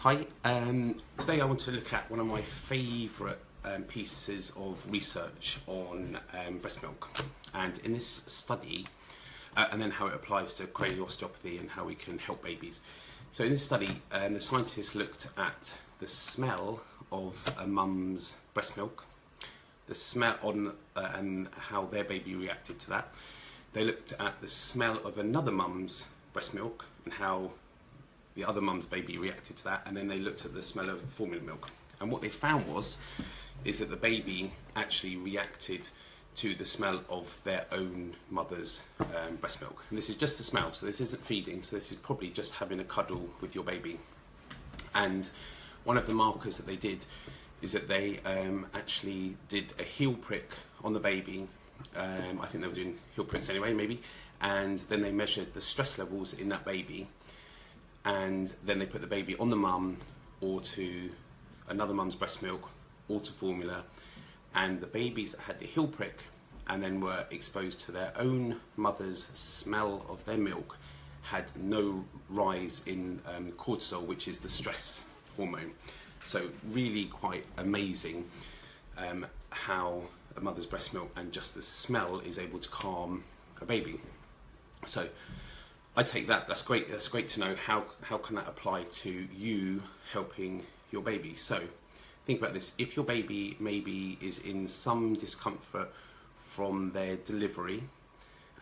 Hi, today I want to look at one of my favourite pieces of research on breast milk, and in this study, and then how it applies to cranial osteopathy and how we can help babies. So in this study, the scientists looked at the smell of a mum's breast milk, the smell on and how their baby reacted to that. They looked at the smell of another mum's breast milk and how the other mum's baby reacted to that, and then they looked at the smell of formula milk. And what they found is that the baby actually reacted to the smell of their own mother's breast milk. And this is just the smell, so this isn't feeding, so this is probably just having a cuddle with your baby. And one of the markers that they did is that they actually did a heel prick on the baby. I think they were doing heel pricks anyway, maybe. And then they measured the stress levels in that baby, and then they put the baby on the mum or to another mum's breast milk or to formula, and the babies that had the heel prick and then were exposed to their own mother's smell of their milk had no rise in cortisol, which is the stress hormone. So really quite amazing how a mother's breast milk and just the smell is able to calm a baby. So I take that, that's great to know. How can that apply to you helping your baby? So think about this: if your baby maybe is in some discomfort from their delivery,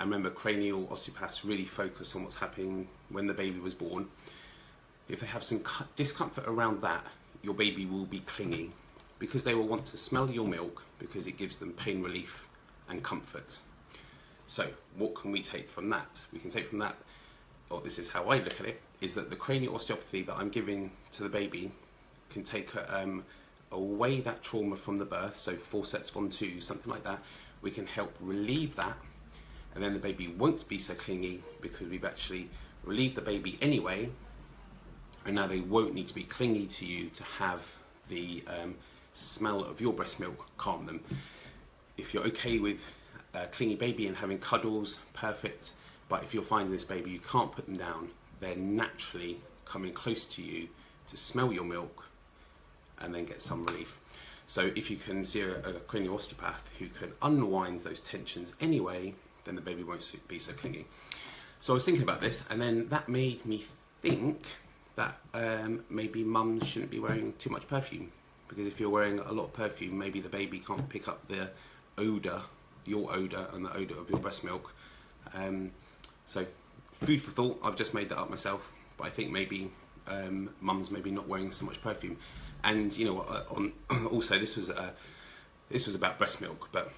and remember cranial osteopaths really focus on what's happening when the baby was born. If they have some discomfort around that, your baby will be clingy because they will want to smell your milk because it gives them pain relief and comfort. So what can we take from that? We can take from that, or this is how I look at it, is that the cranial osteopathy that I'm giving to the baby can take away that trauma from the birth, so forceps von 2, something like that. We can help relieve that, and then the baby won't be so clingy because we've actually relieved the baby anyway, and now they won't need to be clingy to you to have the smell of your breast milk calm them. If you're okay with a clingy baby and having cuddles, perfect. But if you're finding this baby, you can't put them down, they're naturally coming close to you to smell your milk and then get some relief. So if you can see a cranial osteopath who can unwind those tensions anyway, then the baby won't be so clingy. So I was thinking about this, and then that made me think that maybe mums shouldn't be wearing too much perfume, because if you're wearing a lot of perfume, maybe the baby can't pick up the odour, your odour and the odour of your breast milk. So food for thought. I've just made that up myself, but I think maybe mums maybe not wearing so much perfume. And you know what? Also, this was about breast milk, but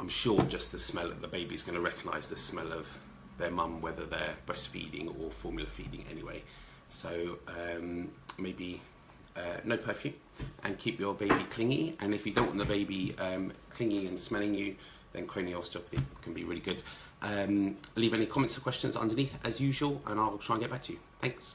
I'm sure just the smell of the baby's going to recognise the smell of their mum, whether they're breastfeeding or formula feeding anyway. So maybe no perfume, and keep your baby clingy. And if you don't want the baby clingy and smelling you, then cranial osteopathy can be really good. Leave any comments or questions underneath as usual, and I'll try and get back to you. Thanks.